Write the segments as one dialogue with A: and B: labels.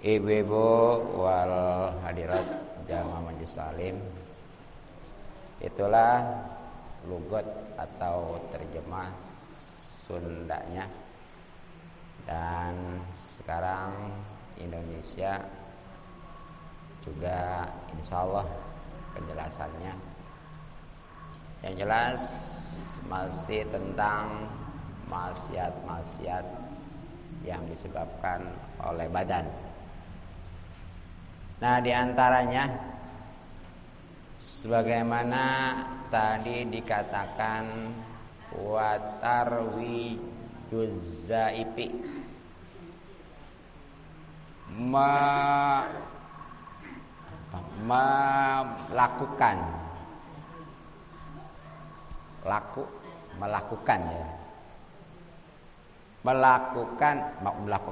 A: Ibu-ibu wal hadirat jamaah majelis salim, itulah lugat atau terjemah Sundanya. Dan sekarang Indonesia juga insyaallah penjelasannya yang jelas masih tentang maksiat-maksiat yang disebabkan oleh badan. Nah, diantaranya sebagaimana tadi dikatakan watarwi juzaipi, melakukan ya. Melakukan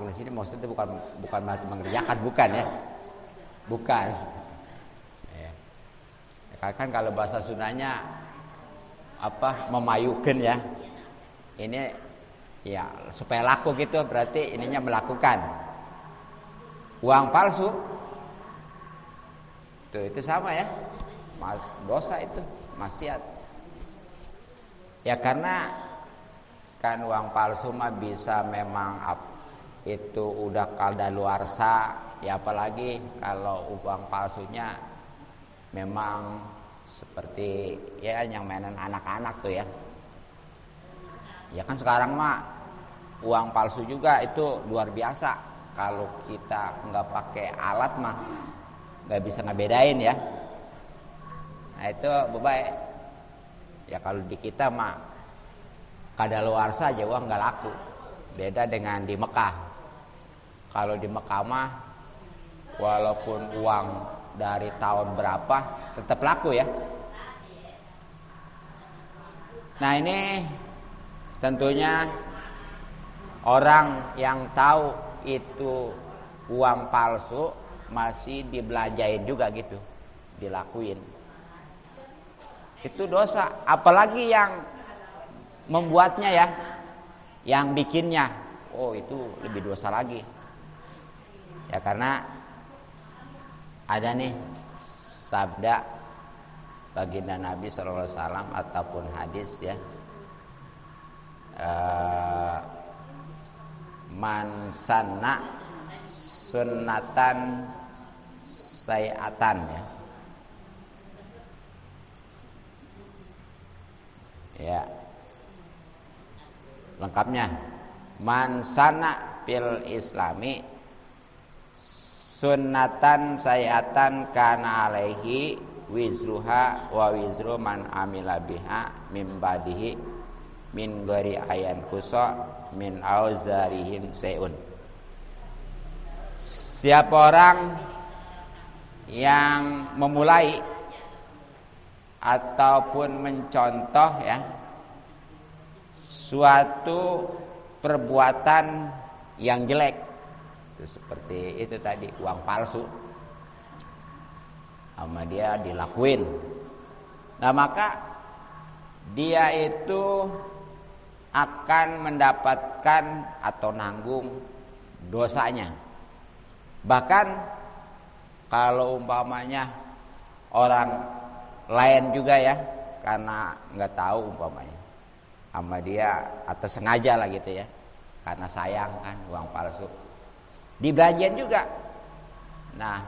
A: di sini maksudnya bukan mengerjakan, bukan ya. Bukan. Ya. Kan kalau bahasa Sundanya memayukeun ya. Ini ya supaya laku gitu, berarti ininya melakukan. Uang palsu. Tuh, itu sama ya. Dosa itu, maksiat. Ya karena kan uang palsu mah bisa memang itu udah kadaluarsa. Ya apalagi kalau uang palsunya memang seperti ya yang mainan anak-anak tuh ya. Ya kan sekarang mah uang palsu juga itu luar biasa. Kalau kita nggak pakai alat mah nggak bisa ngebedain ya. Nah itu baik. Ya kalau di kita mah kadaluarsa aja uang nggak laku. Beda dengan di Mekah. Kalau di Mekah mah walaupun uang dari tahun berapa tetap laku ya. Nah ini tentunya orang yang tahu itu uang palsu masih dibelanjain juga gitu, dilakuin. Itu dosa, apalagi yang membuatnya ya, yang bikinnya. Oh itu lebih dosa lagi. Ya karena ada nih sabda baginda Nabi SAW ataupun hadis ya, man sanna sunnatan sayyatan ya. Ya. Lengkapnya man sanna fil islami sunnatan sayyatan kana alaihi wizruha wa wizru man amila biha min badihi min ghairi ayan kusa min auzarihim sayun. Siapa orang yang memulai ataupun mencontoh ya suatu perbuatan yang jelek, itu seperti itu tadi uang palsu sama dia dilakuin. Nah maka dia itu akan mendapatkan atau nanggung dosanya. Bahkan kalau umpamanya orang lain juga ya, karena nggak tahu umpamanya sama dia atau sengaja lah gitu ya, karena sayang kan uang palsu dibelanjain juga. Nah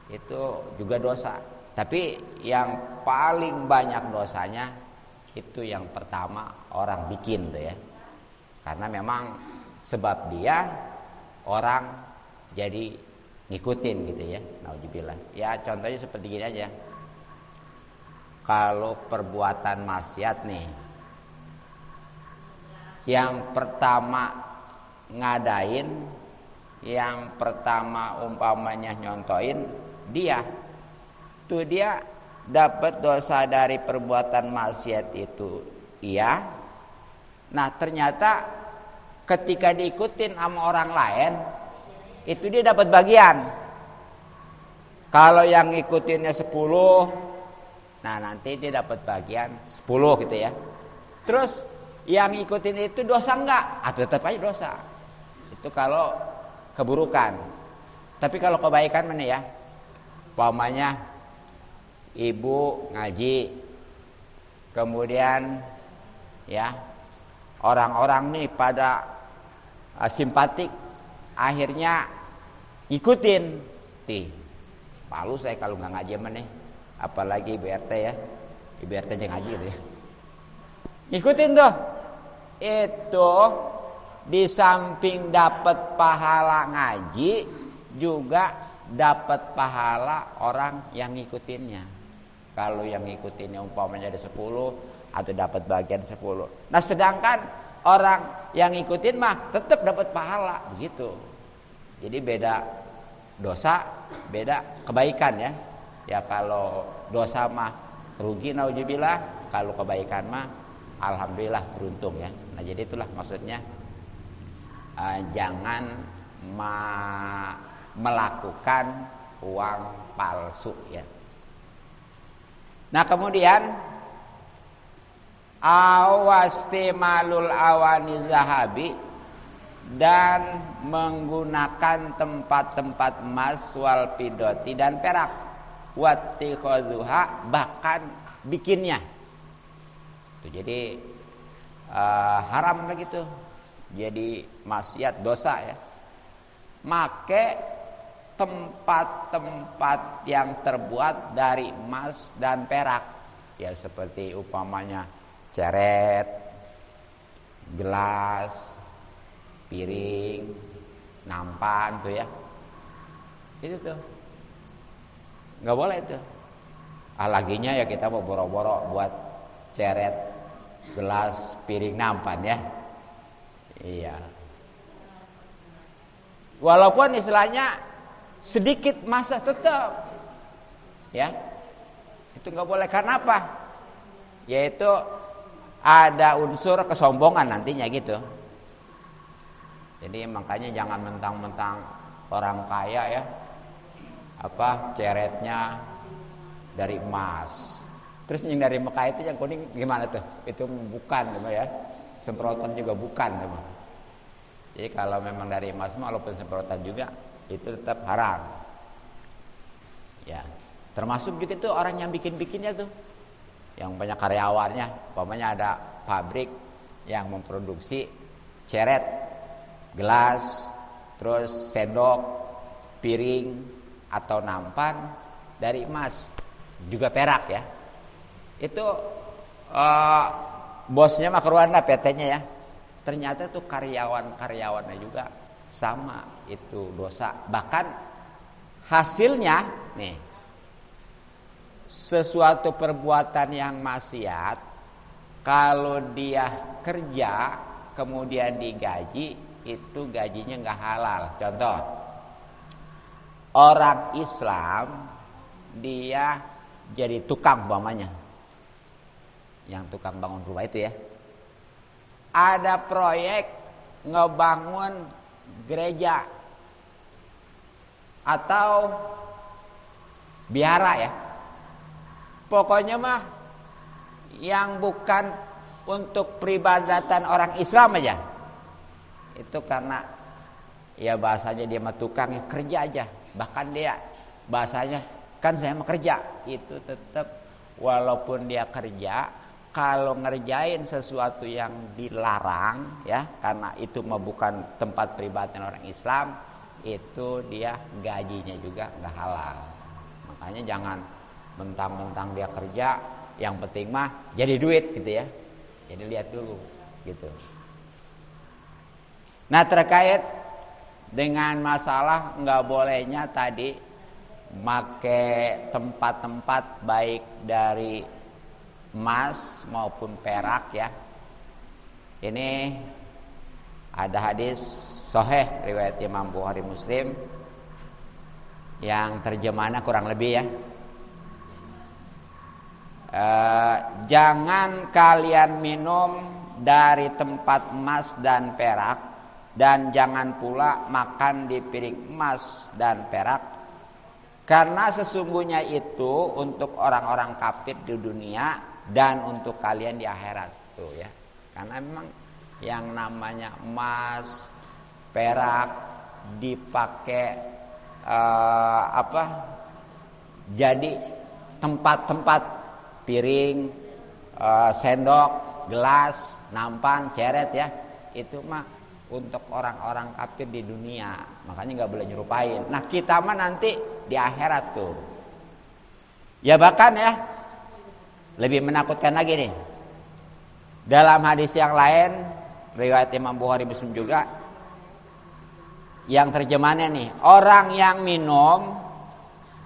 A: itu juga dosa. Tapi yang paling banyak dosanya itu yang pertama orang bikin tuh ya. Karena memang sebab dia orang jadi ngikutin gitu ya. Nauzubillah. Ya contohnya seperti gini aja. Kalau perbuatan maksiat nih, yang pertama ngadain, yang pertama umpamanya nyontoin dia, tuh dia dapat dosa dari perbuatan maksiat itu, iya. Nah ternyata ketika diikutin sama orang lain, itu dia dapat bagian. Kalau yang ngikutinnya 10, nah nanti dia dapat bagian 10 gitu ya. Terus yang ngikutin itu dosa enggak? Ah tetap aja dosa. Itu kalau keburukan. Tapi kalau kebaikan mana ya? Umpamanya ibu ngaji, kemudian ya orang-orang nih pada simpatik, akhirnya ngikutin. Malu saya kalau nggak ngaji mana, apalagi BRT ya, BRT aja ngaji gitu ya. Ngikutin tuh, itu di samping dapat pahala ngaji, juga dapat pahala orang yang ngikutinnya. Kalau yang ngikutinnya umpamanya ada 10, atau dapat bagian 10. Nah sedangkan orang yang ngikutin mah tetap dapat pahala begitu. Jadi beda dosa, beda kebaikan ya. Ya kalau dosa mah rugi nauzubillah, kalau kebaikan mah alhamdulillah beruntung ya. Nah jadi itulah maksudnya jangan melakukan uang palsu ya. Nah kemudian awastimalul awani zahabi, dan menggunakan tempat-tempat emas wal fidoti dan perak, wattikhazuha, bahkan bikinnya. Jadi haram begitu. Jadi maksiat, dosa ya. Make tempat-tempat yang terbuat dari emas dan perak. Ya seperti umpamanya ceret, gelas, piring, nampan tuh ya. Itu tuh. Enggak boleh itu. Laginya ya kita mau boro-boro buat ceret, gelas, piring, nampan ya. Iya. Walaupun istilahnya sedikit masa tetap ya. Itu enggak boleh, karena apa? Yaitu ada unsur kesombongan nantinya gitu. Jadi makanya jangan mentang-mentang orang kaya ya, ceretnya dari emas. Terus yang dari Mekah itu yang kuning gimana tuh? Itu bukan ya. Semprotan juga bukan teman. Jadi kalau memang dari emas walaupun semprotan juga itu tetap haram. Ya, termasuk juga itu orang yang bikin-bikinnya tuh, yang banyak karyawannya. Umpamanya ada pabrik yang memproduksi ceret, gelas, terus sendok, piring atau nampan dari emas, juga perak ya. Itu bosnya mah keruana PT-nya ya. Ternyata tuh karyawannya juga sama, itu dosa. Bahkan hasilnya nih, sesuatu perbuatan yang maksiat, kalau dia kerja kemudian digaji, itu gajinya nggak halal. Contoh, orang Islam dia jadi tukang umpamanya, yang tukang bangun rumah itu ya, ada proyek ngebangun gereja atau biara ya, pokoknya mah yang bukan untuk peribadatan orang Islam aja. Itu karena ya bahasanya dia mah tukang ya, kerja aja. Bahkan dia bahasanya kan saya mah kerja. Itu tetap walaupun dia kerja, kalau ngerjain sesuatu yang dilarang ya, karena itu mah bukan tempat peribadatan orang Islam, itu dia gajinya juga nggak halal. Makanya jangan mentang-mentang dia kerja, yang penting mah jadi duit gitu ya. Jadi lihat dulu gitu. Nah terkait dengan masalah nggak bolehnya tadi make tempat-tempat baik dari emas maupun perak ya. Ini ada hadis sahih riwayat Imam Bukhari Muslim yang terjemahannya kurang lebih ya. Jangan kalian minum dari tempat emas dan perak, dan jangan pula makan di piring emas dan perak, karena sesungguhnya itu untuk orang-orang kafir di dunia dan untuk kalian di akhirat tuh ya. Karena memang yang namanya emas, perak dipakai jadi tempat-tempat piring, sendok, gelas, nampan, ceret ya, itu mah untuk orang-orang kafir di dunia, makanya nggak boleh nyerupain. Nah kita mah nanti di akhirat tuh, ya bahkan ya lebih menakutkan lagi nih. Dalam hadis yang lain, riwayat Imam Bukhari Muslim juga, yang terjemahannya nih, orang yang minum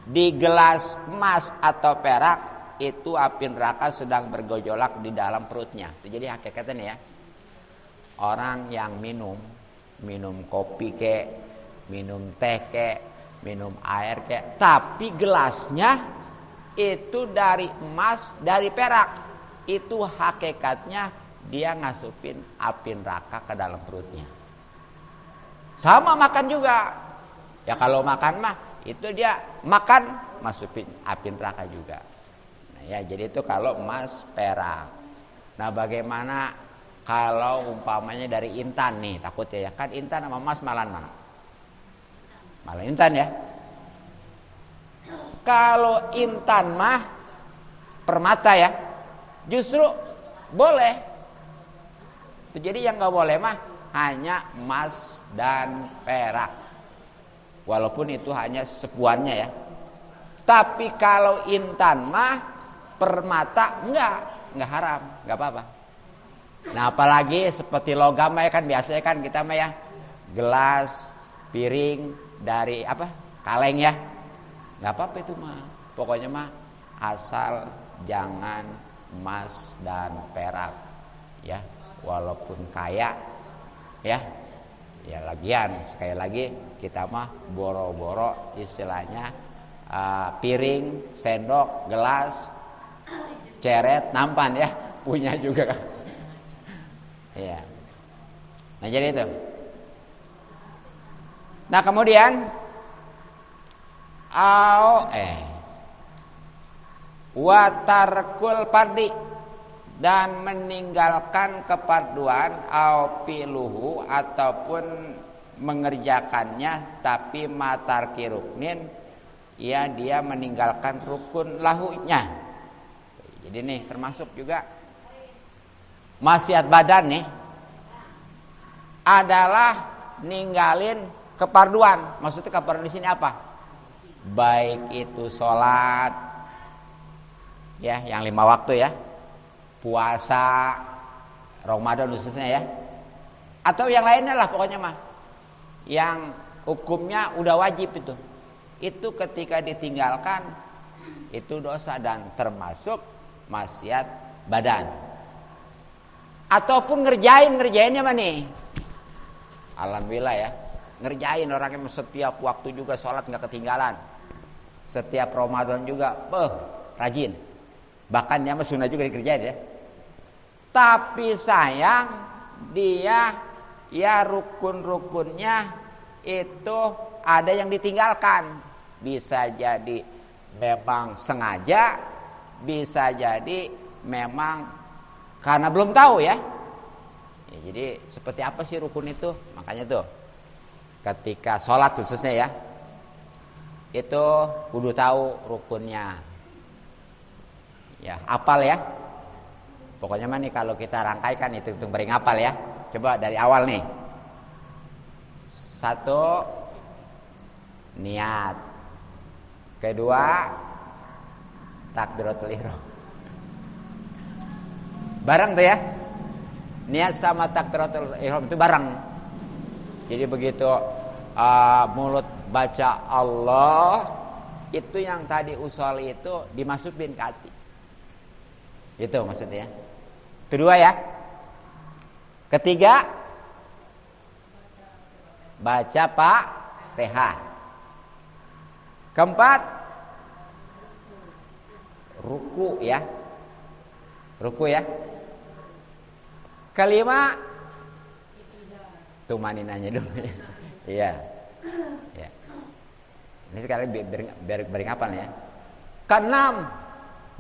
A: di gelas emas atau perak itu api neraka sedang bergejolak di dalam perutnya. Jadi hakikatnya nih ya, orang yang minum kopi kek, minum teh kek, minum air kek, tapi gelasnya itu dari emas, dari perak, itu hakikatnya dia ngasupin api neraka ke dalam perutnya. Sama makan juga. Ya kalau makan mah itu dia makan masukin api neraka juga. Nah ya, jadi itu kalau emas perak. Nah bagaimana kalau umpamanya dari intan nih, takutnya ya kan intan sama emas malah mana? Malah intan ya. Kalau intan mah permata ya, justru boleh. Jadi yang nggak boleh mah hanya emas dan perak. Walaupun itu hanya sepuannya ya. Tapi kalau intan mah permata enggak haram, enggak apa-apa. Nah, apalagi seperti logam ya kan biasanya kan kita mah ya gelas, piring dari apa? Kaleng ya. Enggak apa-apa itu mah. Pokoknya mah asal jangan emas dan perak ya. Walaupun kaya ya. Ya lagian sekali lagi kita mah boro-boro istilahnya piring, sendok, gelas, ceret, nampan ya punya juga kan. Iya. Nah jadi itu. Nah kemudian watarkul pardi, dan meninggalkan kepaduan au piluhu ataupun mengerjakannya tapi matar kiruknin ya dia meninggalkan rukun lahunya. Jadi nih termasuk juga maksiat badan nih adalah ninggalin keparduan. Maksudnya keparduan di sini apa? Baik itu sholat ya yang 5 waktu ya, puasa Ramadan khususnya ya, atau yang lainnya lah pokoknya mah yang hukumnya udah wajib itu ketika ditinggalkan itu dosa dan termasuk maksiat badan. Ataupun ngerjainnya mah nih alhamdulillah ya, ngerjain orangnya setiap waktu juga sholat nggak ketinggalan, setiap Ramadan juga rajin, bahkan dia mah sunnah juga dikerjain ya. Tapi sayang dia ya rukun-rukunnya itu ada yang ditinggalkan. Bisa jadi memang sengaja, bisa jadi memang karena belum tahu ya. Jadi seperti apa sih rukun itu? Makanya tuh ketika sholat khususnya ya, itu kudu tahu rukunnya. Ya, hafal ya. Pokoknya mah nih kalau kita rangkaikan itu beri ngapal ya. Coba dari awal nih. 1 niat. Kedua takbiratul ihram. Bareng tuh ya. Niat sama takbiratul ihram itu bareng. Jadi begitu mulut baca Allah, itu yang tadi usholi itu dimasukin ke hati. Itu maksudnya. Kedua ya. Ketiga baca Fatihah. Keempat ruku ya. Ruku ya. Kelima tumaninanya dulu ya. Iya. Ya. Ini sekali biar ngapal ya. Keenam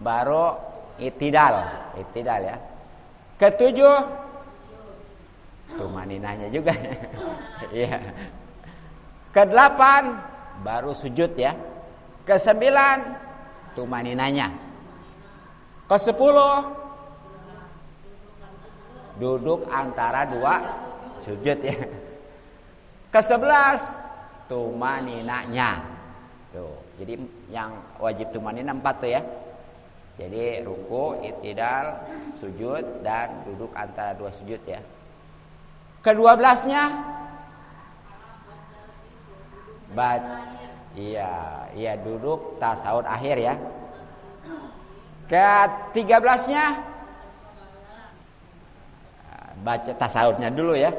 A: baru itidal ya. Ketujuh tumaninanya juga. Iya. Kedelapan baru sujud ya. Ke-9 tumaninanya. Ke-10 duduk antara dua sujud ya. Ke-11 tumaninanya. Tuh. Jadi yang wajib tumanina 4 tuh ya. Jadi ruku, i'tidal, sujud dan duduk antara dua sujud ya. Ke-12-nya iya duduk tasawuf akhir ya. Ke-13-nya baca tasawufnya dulu ya.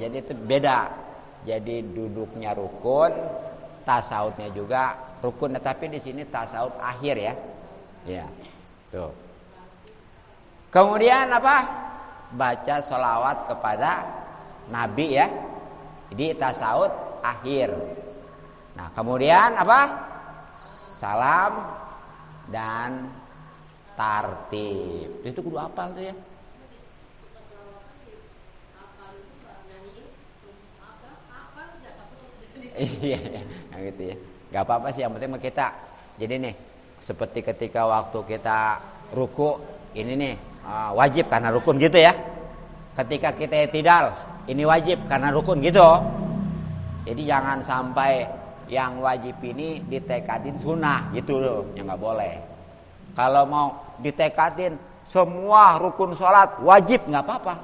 A: Jadi itu beda. Jadi duduknya rukun, tasawufnya juga rukun, tetapi di sini tasawuf akhir ya. Ya. Tuh. Kemudian apa? Baca sholawat kepada Nabi ya. Di tasawuf akhir. Nah, kemudian apa? Salam dan tartib. Itu kudu hafal tuh ya. Iya, gitu ya. Gak apa-apa sih, yang penting kita. Jadi nih, seperti ketika waktu kita ruku, ini nih wajib karena rukun gitu ya. Ketika kita i'tidal, ini wajib karena rukun gitu. Jadi jangan sampai yang wajib ini ditekadin sunnah gitu loh, yang nggak boleh. Kalau mau ditekadin semua rukun sholat wajib nggak apa-apa.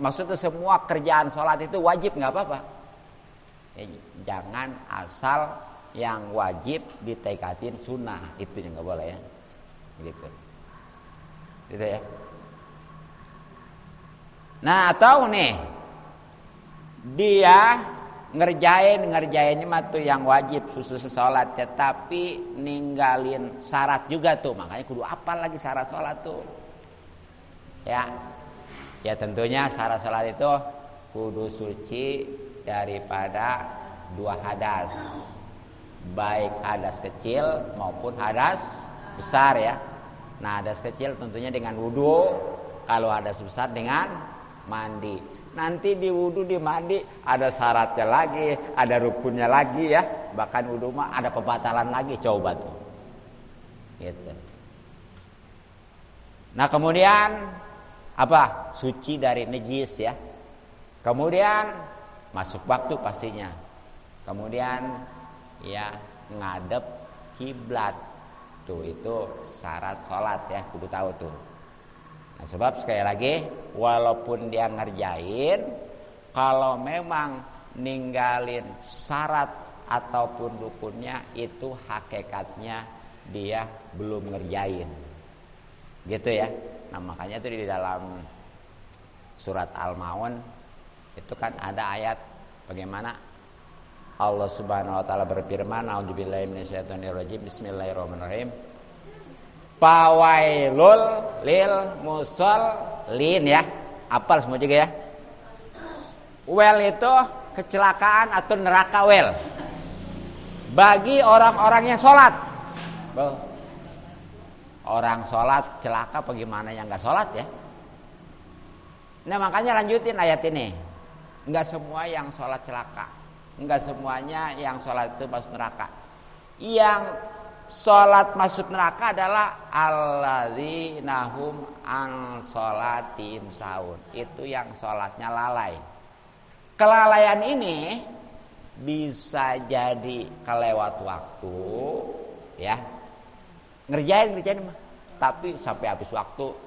A: Maksudnya semua kerjaan sholat itu wajib nggak apa-apa. Jangan asal yang wajib ditekadin sunnah, itu yang nggak boleh ya. Gitu ya. Nah, atau nih dia ngerjain mah tuh yang wajib khusus sholat, tetapi ninggalin syarat juga tuh, makanya kudu apal lagi syarat sholat tuh. Ya tentunya syarat sholat itu kudu suci daripada 2 hadas, baik hadas kecil maupun hadas besar ya. Nah, hadas kecil tentunya dengan wudu, kalau hadas besar dengan mandi. Nanti di wudu di mandi ada syaratnya lagi, ada rukunnya lagi ya. Bahkan wudu mah ada pembatalan lagi, coba tuh. Gitu. Nah, kemudian apa? Suci dari najis ya. Kemudian masuk waktu pastinya. Kemudian ya ngadep kiblat. Tuh itu syarat sholat ya, kudu tahu tuh. Nah, sebab sekali lagi walaupun dia ngerjain, kalau memang ninggalin syarat ataupun rukunnya, itu hakikatnya dia belum ngerjain. Gitu ya. Nah, makanya itu di dalam surat Al-Maun itu kan ada ayat bagaimana Allah Subhanahu wa taala berfirman, a'udzubillahi minasyaitonirrajim, bismillahirrahmanirrahim. Fawailul lil musallin ya. Apal semua juga ya. Wel itu kecelakaan atau neraka wel. Bagi orang-orang yang sholat. Orang sholat celaka bagaimana yang gak sholat ya. Nah, makanya lanjutin ayat ini. Enggak semua yang sholat celaka, enggak semuanya yang sholat itu masuk neraka. Yang sholat masuk neraka adalah alladzina hum an sholatim sahun. Itu yang sholatnya lalai. Kelalaian ini bisa jadi kelewat waktu ya. Ngerjain mah, tapi sampai habis waktu.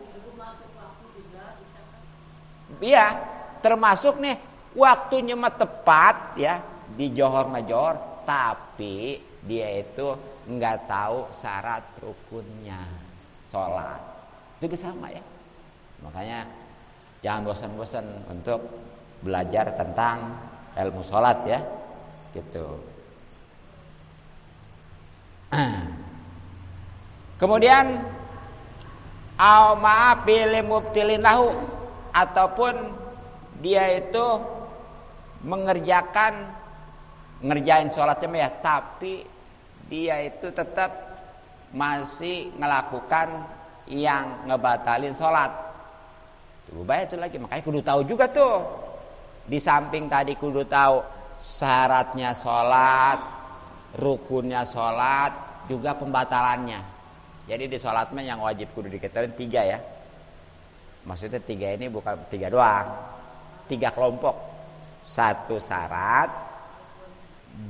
A: Iya, termasuk nih waktunya mah tepat ya, di johor ngejor, tapi dia itu nggak tahu syarat rukunnya sholat. Itu sama ya. Makanya jangan bosan-bosan untuk belajar tentang ilmu sholat ya, gitu. Kemudian pilih mubtilin lahu, ataupun dia itu ngerjain sholatnya ya, tapi dia itu tetap masih melakukan yang ngebatalin sholat. Bahaya itu lagi, makanya kudu tahu juga tuh. Di samping tadi kudu tahu syaratnya sholat, rukunnya sholat, juga pembatalannya. Jadi di sholat mah yang wajib kudu diketahui 3 ya. Maksudnya 3 ini bukan 3 doang, 3 kelompok. 1 syarat,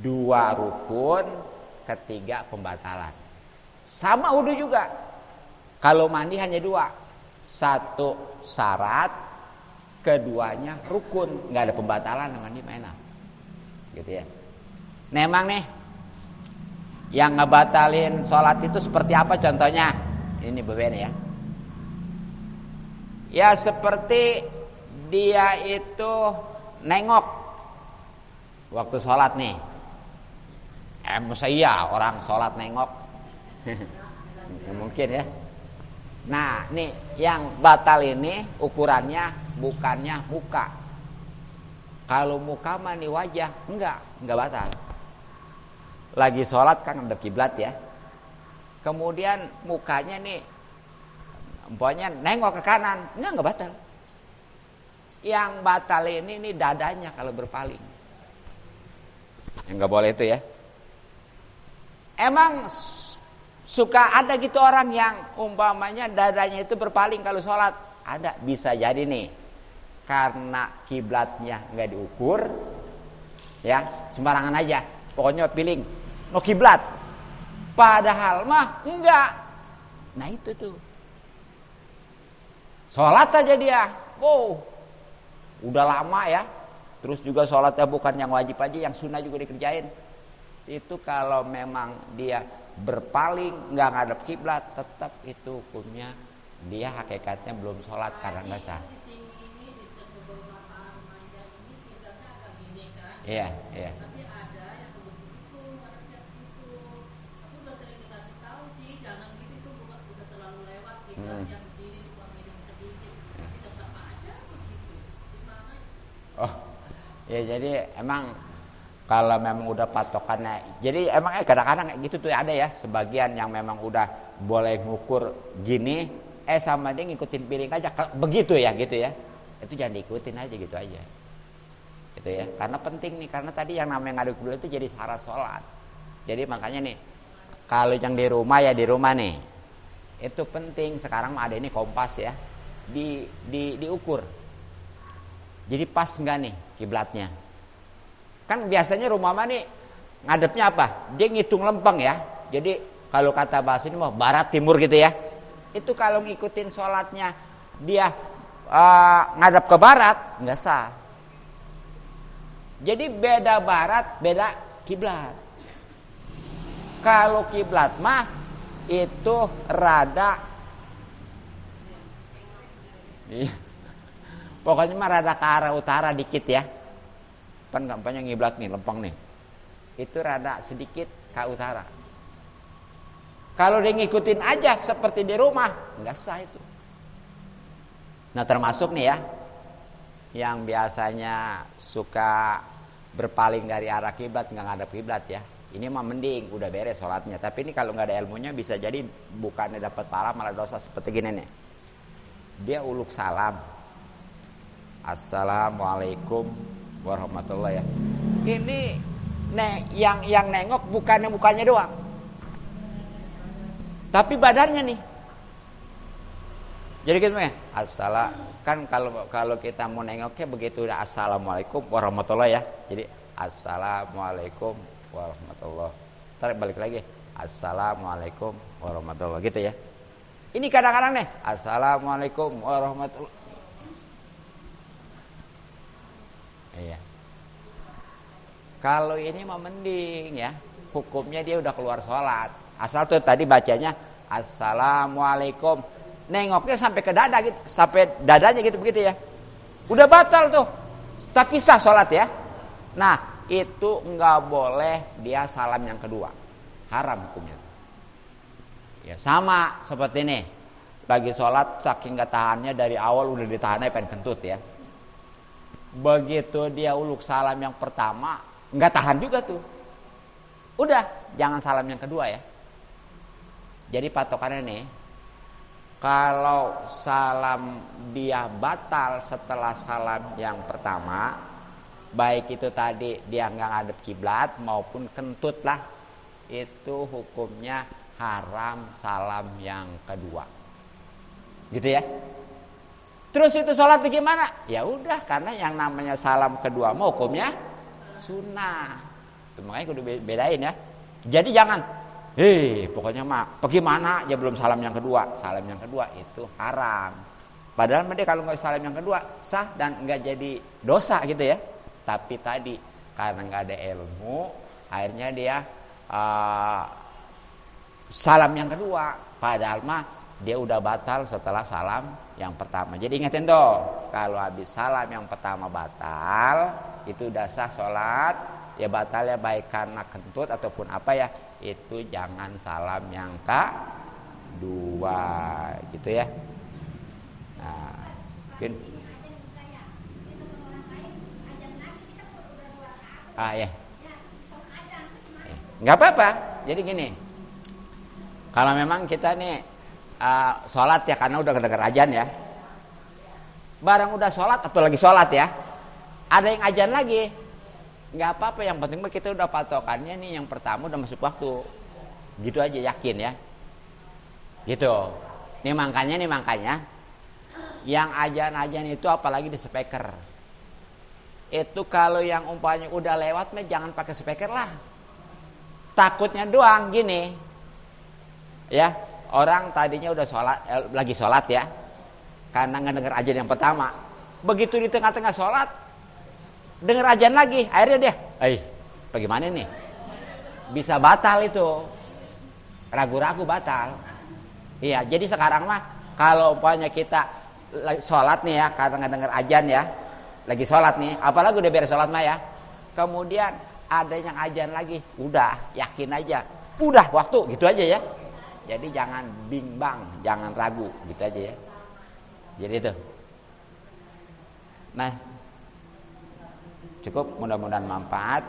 A: 2 rukun, 3 pembatalan. Sama wudu juga. Kalau mandi hanya 2. 1 syarat, keduanya rukun, nggak ada pembatalan mandi enak. Gitu ya. Nah emang nih yang ngebatalin sholat itu seperti apa contohnya? Ini berbeda ya. Ya seperti dia itu nengok waktu sholat nih. Masa iya orang sholat nengok? Mungkin ya. Nah nih yang batal ini ukurannya bukannya muka. Kalau muka mah nih wajah, enggak batal. Lagi sholat kan ada kiblat ya. Kemudian mukanya nih, umpamanya nengok ke kanan, enggak batal. Yang batal ini nih dadanya kalau berpaling. Enggak boleh itu ya. Emang suka ada gitu orang yang umpamanya dadanya itu berpaling kalau sholat. Ada, bisa jadi nih. Karena kiblatnya enggak diukur, ya sembarangan aja. Pokoknya piling, no kiblat. Padahal mah enggak. Nah itu tuh. Sholat aja dia. Wow. Udah lama ya. Terus juga sholatnya bukan yang wajib aja, yang sunnah juga dikerjain. Itu kalau memang dia berpaling, enggak ngadep kiblat, tetap itu hukumnya dia hakikatnya belum sholat karena enggak sah. Iya, iya.
B: Tapi ada yang begitu, ada yang situ. Aku udah sering dikasih tahu sih, jangan gitu tuh udah terlalu lewat gitu. Yang begini dipamerin sedikit, tapi tetap aja begitu. Gimana?
A: Oh, ya jadi emang kalau memang udah patokannya, jadi emang kadang-kadang kayak gitu tuh ada ya sebagian yang memang udah boleh ngukur gini, sama dia ngikutin piring aja, begitu ya gitu ya. Itu jangan diikutin aja gitu aja. Gitu ya, karena penting nih, karena tadi yang namanya ngaduk kiblat itu jadi syarat sholat. Jadi makanya nih kalau yang di rumah ya di rumah nih itu penting. Sekarang ada ini kompas ya, diukur. Jadi pas nggak nih kiblatnya? Kan biasanya rumah mah nih ngadepnya apa? Dia ngitung lempeng ya. Jadi kalau kata bahasa ini mah barat timur gitu ya. Itu kalau ngikutin sholatnya dia ngadep ke barat nggak sah. Jadi beda barat, beda kiblat. Kalau kiblat mah itu rada, pokoknya mah rada ke arah utara dikit ya. Kan gampangnya ngiblat nih, lempeng nih. Itu rada sedikit ke utara. Kalau dia ngikutin aja seperti di rumah, nggak sah itu. Nah termasuk nih ya, yang biasanya suka berpaling dari arah kiblat, nggak ngadep kiblat ya. Ini mah mending udah beres sholatnya. Tapi ini kalau nggak ada ilmunya bisa jadi bukannya dapat pahala malah dosa seperti gini nih. Dia uluk salam, assalamualaikum warahmatullahi ya. Ini yang nengok bukannya mukanya doang, tapi badannya nih. Jadi gitu ya, kan kalau kita mau nengoknya begitu udah assalamualaikum warahmatullahi ya. Jadi assalamualaikum warahmatullahi. Ntar balik lagi assalamualaikum warahmatullahi gitu ya. Ini kadang-kadang nih assalamualaikum warahmatullahi. Iya. Kalau ini mah mending ya, hukumnya dia udah keluar sholat. Asal tuh tadi bacanya assalamualaikum, nengoknya sampai ke dada gitu, sampai dadanya gitu begitu ya. Udah batal tuh. Tapi sah sholat ya. Nah, itu enggak boleh dia salam yang kedua. Haram hukumnya. Ya, sama seperti ini. Lagi sholat saking enggak tahannya dari awal udah ditahannya pengen kentut ya. Begitu dia uluk salam yang pertama, enggak tahan juga tuh. Udah, jangan salam yang kedua ya. Jadi patokannya nih, kalau salam dia batal setelah salam yang pertama, baik itu tadi dia nggak ngadep kiblat maupun kentut lah, itu hukumnya haram salam yang kedua. Gitu ya. Terus itu sholat gimana? Ya udah, karena yang namanya salam kedua mau hukumnya sunnah. Itu makanya kudu bedain ya. Jadi jangan, pokoknya mah bagaimana ya belum salam yang kedua. Salam yang kedua itu haram. Padahal dia kalau nggak salam yang kedua sah dan nggak jadi dosa gitu ya. Tapi tadi karena nggak ada ilmu, akhirnya dia salam yang kedua. Padahal mah dia udah batal setelah salam yang pertama. Jadi ingetin dong, kalau habis salam yang pertama batal, itu udah sah sholat. Ya batal ya baik karena kentut ataupun apa ya, itu jangan salam yang kedua gitu ya. Nah, mungkin ya nggak apa-apa. Jadi gini, kalau memang kita nih sholat ya karena udah kedengar azan ya, barang udah sholat atau lagi sholat ya, ada yang azan lagi, nggak apa-apa. Yang penting kita udah patokannya nih yang pertama udah masuk waktu, gitu aja, yakin ya, gitu. Nih makanya yang azan itu apalagi di speaker itu, kalau yang umpamanya udah lewat mah jangan pakai speaker lah. Takutnya doang gini ya, orang tadinya udah sholat, lagi sholat ya, karena ngedenger azan yang pertama, begitu di tengah-tengah sholat denger azan lagi, akhirnya dia, bagaimana nih, bisa batal itu, ragu-ragu batal. Iya, jadi sekarang mah kalau umpamanya kita lagi sholat nih ya, karena ngedenger azan ya, lagi sholat nih, apalagi udah beres sholat mah ya, kemudian ada yang azan lagi, udah yakin aja, udah waktu, gitu aja ya. Jadi jangan bimbang, jangan ragu, gitu aja ya. Jadi itu. Nah, cukup, mudah-mudahan manfaat.